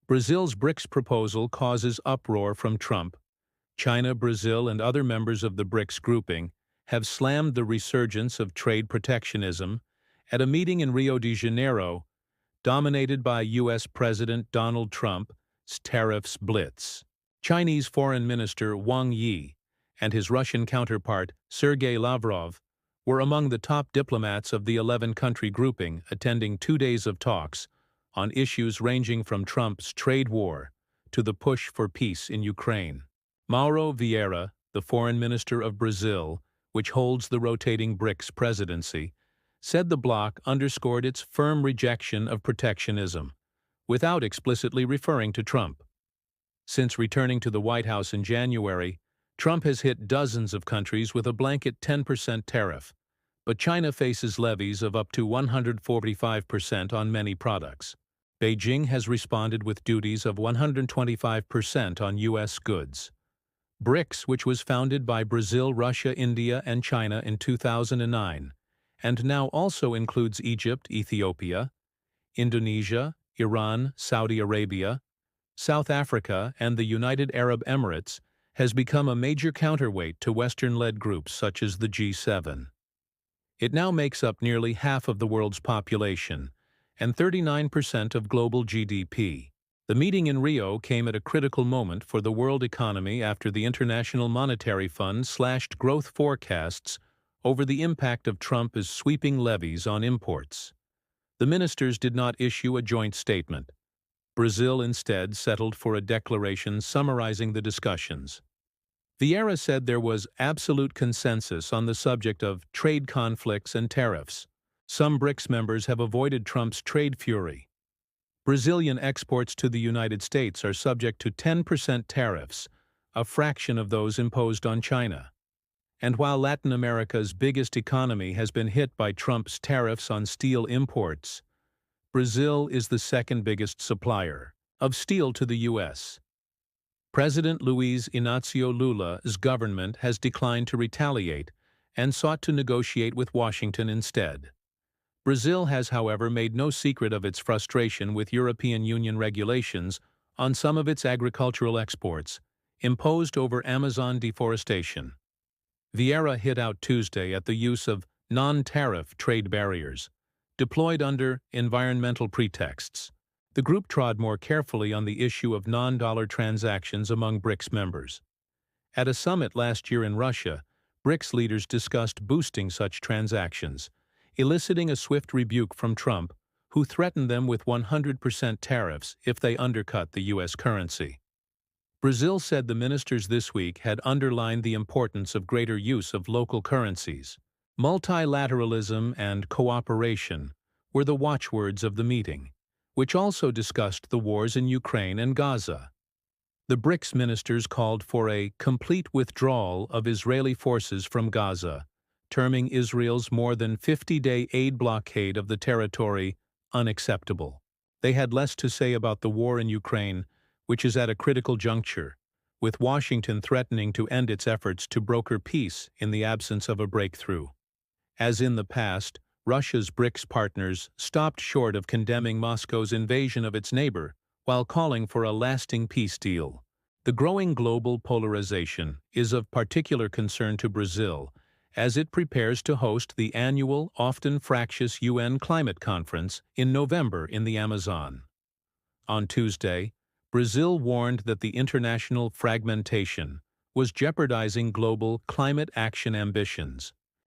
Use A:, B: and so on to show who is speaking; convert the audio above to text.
A: Brazil's BRICS proposal causes uproar from Trump. China, Brazil, and other members of the BRICS grouping have slammed the resurgence of trade protectionism at a meeting in Rio de Janeiro dominated by U.S. President Donald Trump's tariffs blitz. Chinese Foreign Minister Wang Yi and his Russian counterpart Sergei Lavrov were among the top diplomats of the 11-country grouping attending 2 days of talks on issues ranging from Trump's trade war to the push for peace in Ukraine. Mauro Vieira, the foreign minister of Brazil, which holds the rotating BRICS presidency, said the bloc underscored its firm rejection of protectionism, without explicitly referring to Trump. Since returning to the White House in January, Trump has hit dozens of countries with a blanket 10% tariff, but China faces levies of up to 145% on many products. Beijing has responded with duties of 125% on U.S. goods. BRICS, which was founded by Brazil, Russia, India, and China in 2009, and now also includes Egypt, Ethiopia, Indonesia, Iran, Saudi Arabia, South Africa, and the United Arab Emirates, has become a major counterweight to Western-led groups such as the G7. It now makes up nearly half of the world's population and 39% of global GDP. The meeting in Rio came at a critical moment for the world economy after the International Monetary Fund slashed growth forecasts over the impact of Trump's sweeping levies on imports. The ministers did not issue a joint statement. Brazil instead settled for a declaration summarizing the discussions. Vieira said there was absolute consensus on the subject of trade conflicts and tariffs. Some BRICS members have avoided Trump's trade fury. Brazilian exports to the United States are subject to 10% tariffs, a fraction of those imposed on China. And while Latin America's biggest economy has been hit by Trump's tariffs on steel imports, Brazil is the second biggest supplier of steel to the U.S. President Luiz Inácio Lula's government has declined to retaliate and sought to negotiate with Washington instead. Brazil has, however, made no secret of its frustration with European Union regulations on some of its agricultural exports, imposed over Amazon deforestation. Vieira hit out Tuesday at the use of non-tariff trade barriers, deployed under environmental pretexts. The group trod more carefully on the issue of non-dollar transactions among BRICS members. At a summit last year in Russia, BRICS leaders discussed boosting such transactions, eliciting a swift rebuke from Trump, who threatened them with 100% tariffs if they undercut the U.S. currency. Brazil said the ministers this week had underlined the importance of greater use of local currencies. Multilateralism and cooperation were the watchwords of the meeting, which also discussed the wars in Ukraine and Gaza. The BRICS ministers called for a complete withdrawal of Israeli forces from Gaza, terming Israel's more than 50-day aid blockade of the territory unacceptable. They had less to say about the war in Ukraine, which is at a critical juncture, with Washington threatening to end its efforts to broker peace in the absence of a breakthrough. As in the past, Russia's BRICS partners stopped short of condemning Moscow's invasion of its neighbor while calling for a lasting peace deal. The growing global polarization is of particular concern to Brazil, as it prepares to host the annual, often fractious UN Climate Conference in November in the Amazon. On Tuesday, Brazil warned that the international fragmentation was jeopardizing global climate action ambitions.